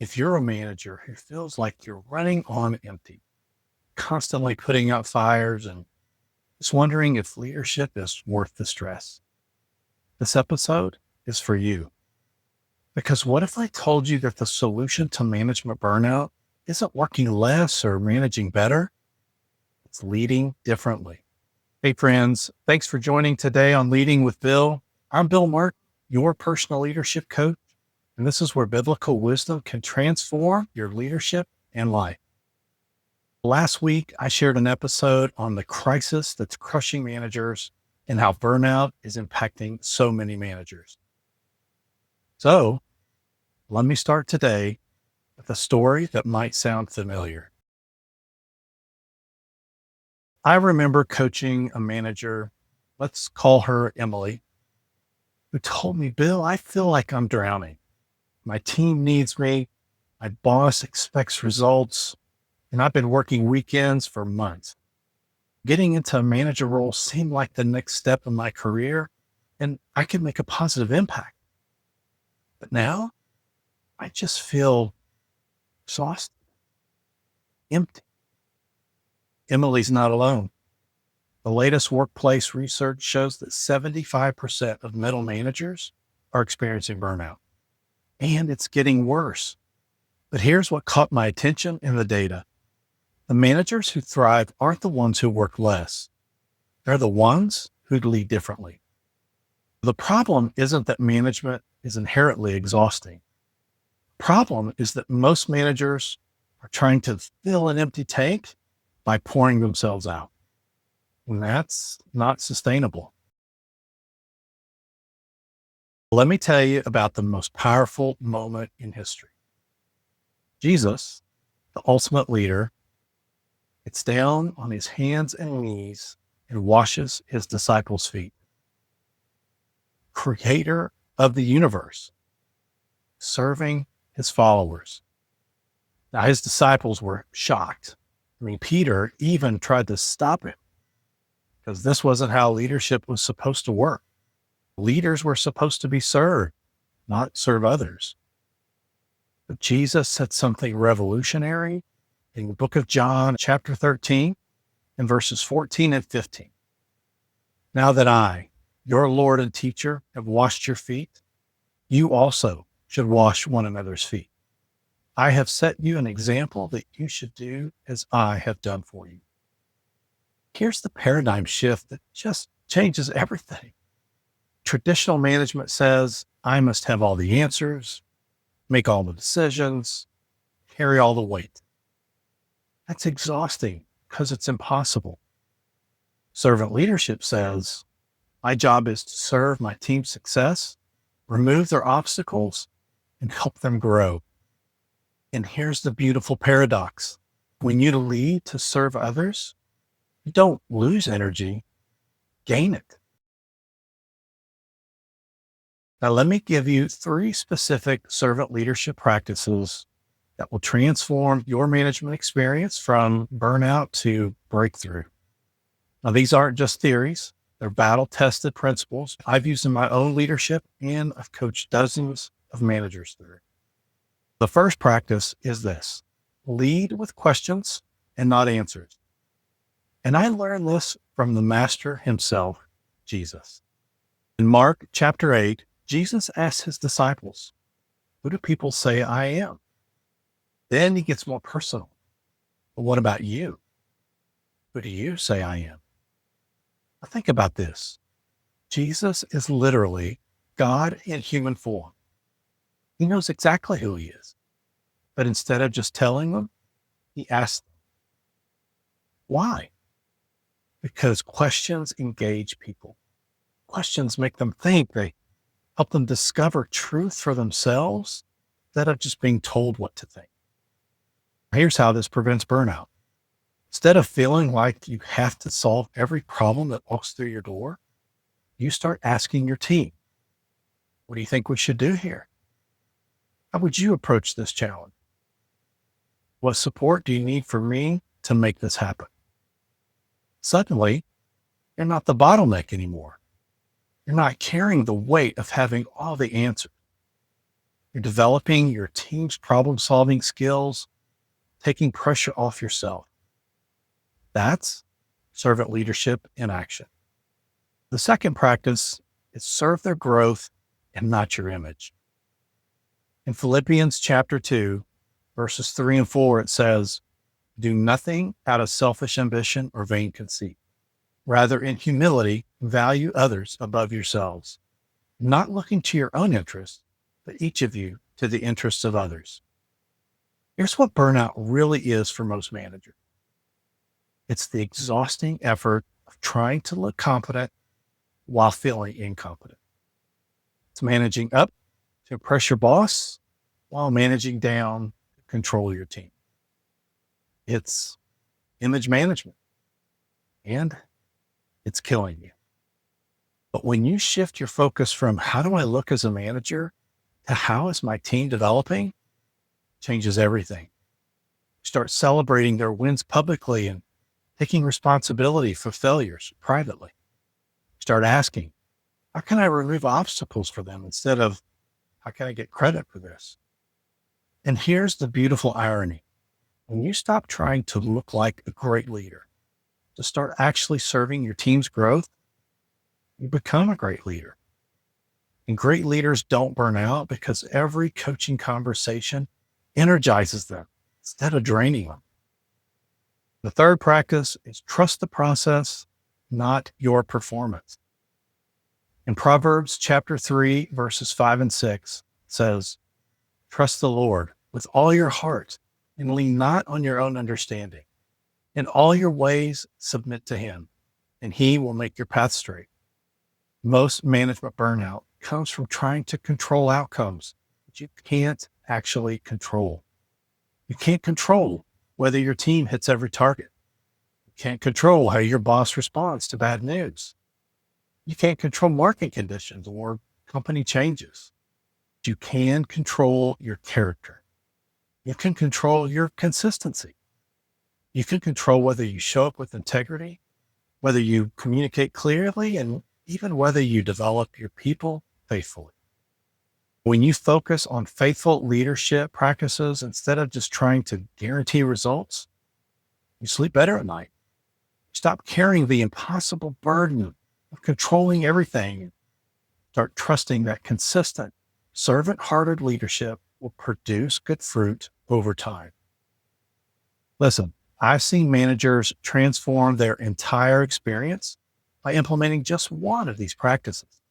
If you're a manager who feels like you're running on empty, constantly putting out fires and just wondering if leadership is worth the stress, this episode is for you. Because what if I told you that the solution to management burnout isn't working less or managing better? It's leading differently. Hey, friends, thanks for joining today on Leading with Bill. I'm Bill Mark, your personal leadership coach, and this is where biblical wisdom can transform your leadership and life. Last week, I shared an episode on the crisis that's crushing managers and how burnout is impacting so many managers. So let me start today with a story that might sound familiar. I remember coaching a manager, let's call her Emily, who told me, Bill, I feel like I'm drowning. My team needs me. My boss expects results. And I've been working weekends for months. Getting into a manager role seemed like the next step in my career, and I could make a positive impact. But now I just feel exhausted, empty. Emily's not alone. The latest workplace research shows that 75% of middle managers are experiencing burnout, and it's getting worse. But here's what caught my attention in the data. The managers who thrive aren't the ones who work less. They're the ones who lead differently. The problem isn't that management is inherently exhausting. The problem is that most managers are trying to fill an empty tank by pouring themselves out. And that's not sustainable. Let me tell you about the most powerful moment in history. Jesus, the ultimate leader, gets down on his hands and knees and washes his disciples' feet. Creator of the universe, serving his followers. Now, his disciples were shocked. Peter even tried to stop him because this wasn't how leadership was supposed to work. Leaders were supposed to be served, not serve others. But Jesus said something revolutionary in the book of John, chapter 13, and verses 14 and 15. Now that I, your Lord and teacher, have washed your feet, you also should wash one another's feet. I have set you an example that you should do as I have done for you. Here's the paradigm shift that just changes everything. Traditional management says, I must have all the answers, make all the decisions, carry all the weight. That's exhausting because it's impossible. Servant leadership says, my job is to serve my team's success, remove their obstacles, and help them grow. And here's the beautiful paradox. When you lead to serve others, you don't lose energy, gain it. Now, let me give you 3 specific servant leadership practices that will transform your management experience from burnout to breakthrough. Now, these aren't just theories. They're battle-tested principles I've used in my own leadership, and I've coached dozens of managers through. The first practice is this: lead with questions and not answers. And I learned this from the master himself, Jesus. In Mark chapter 8, Jesus asked his disciples, who do people say I am? Then he gets more personal. But what about you? Who do you say I am? Now think about this. Jesus is literally God in human form. He knows exactly who he is. But instead of just telling them, he asked them. Why? Because questions engage people. Questions make them think. They help them discover truth for themselves instead of just being told what to think. Here's how this prevents burnout. Instead of feeling like you have to solve every problem that walks through your door, you start asking your team, what do you think we should do here? How would you approach this challenge? What support do you need from me to make this happen? Suddenly, you're not the bottleneck anymore. You're not carrying the weight of having all the answers. You're developing your team's problem-solving skills, taking pressure off yourself. That's servant leadership in action. The second practice is serve their growth and not your image. In Philippians chapter 2, verses 3 and 4, it says, "Do nothing out of selfish ambition or vain conceit. Rather, in humility, value others above yourselves, not looking to your own interests, but each of you to the interests of others." Here's what burnout really is for most managers. It's the exhausting effort of trying to look competent while feeling incompetent. It's managing up to impress your boss while managing down to control your team. It's image management, and it's killing you. But when you shift your focus from how do I look as a manager to how is my team developing, changes everything. Start celebrating their wins publicly and taking responsibility for failures privately. Start asking, how can I remove obstacles for them instead of how can I get credit for this? And here's the beautiful irony. When you stop trying to look like a great leader, to start actually serving your team's growth, you become a great leader. And great leaders don't burn out because every coaching conversation energizes them instead of draining them. The third practice is trust the process, not your performance. In Proverbs chapter 3, verses 5 and 6 says, "Trust the Lord with all your heart and lean not on your own understanding. In all your ways, submit to him, and he will make your path straight." Most management burnout comes from trying to control outcomes that you can't actually control. You can't control whether your team hits every target. You can't control how your boss responds to bad news. You can't control market conditions or company changes. You can control your character. You can control your consistency. You can control whether you show up with integrity, whether you communicate clearly, and even whether you develop your people faithfully. When you focus on faithful leadership practices instead of just trying to guarantee results, you sleep better at night. Stop carrying the impossible burden of controlling everything. Start trusting that consistent, servant-hearted leadership will produce good fruit over time. Listen, I've seen managers transform their entire experience by implementing just one of these practices.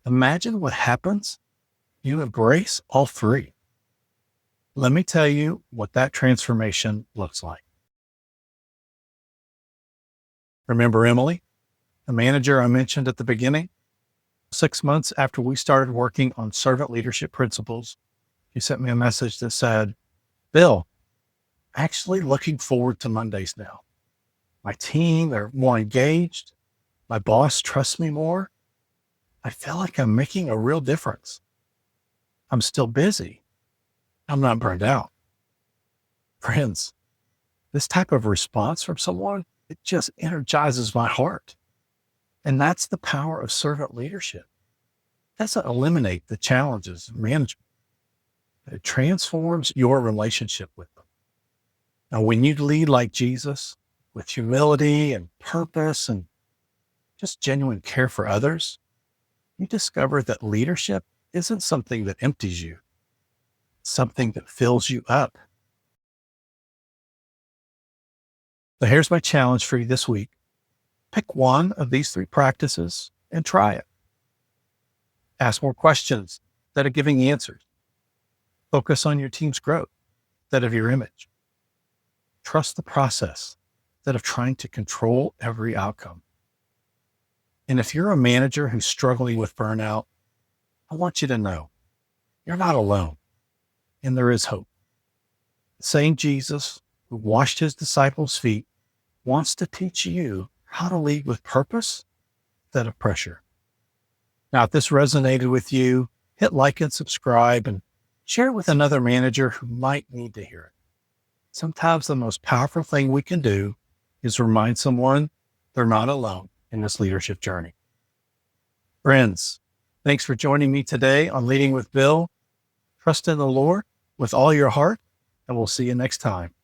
Imagine what happens if you embrace all three. Let me tell you what that transformation looks like. Remember Emily, the manager I mentioned at the beginning? 6 months after we started working on servant leadership principles, she sent me a message that said, "Bill, actually looking forward to Mondays now. My team, they're more engaged. My boss trusts me more. I feel like I'm making a real difference. I'm still busy. I'm not burned out." Friends, this type of response from someone, it just energizes my heart. And that's the power of servant leadership. It doesn't eliminate the challenges of management. It transforms your relationship with them. Now, when you lead like Jesus, with humility and purpose and just genuine care for others, you discover that leadership isn't something that empties you, it's something that fills you up. So here's my challenge for you this week. Pick one of these three practices and try it. Ask more questions instead of giving answers. Focus on your team's growth instead of your image. Trust the process instead of trying to control every outcome. And if you're a manager who's struggling with burnout, I want you to know you're not alone and there is hope. The same Jesus who washed his disciples' feet wants to teach you how to lead with purpose instead of pressure. Now, if this resonated with you, hit like and subscribe and share it with another manager who might need to hear it. Sometimes the most powerful thing we can do is remind someone they're not alone in this leadership journey. Friends, thanks for joining me today on Leading with Bill. Trust in the Lord with all your heart, and we'll see you next time.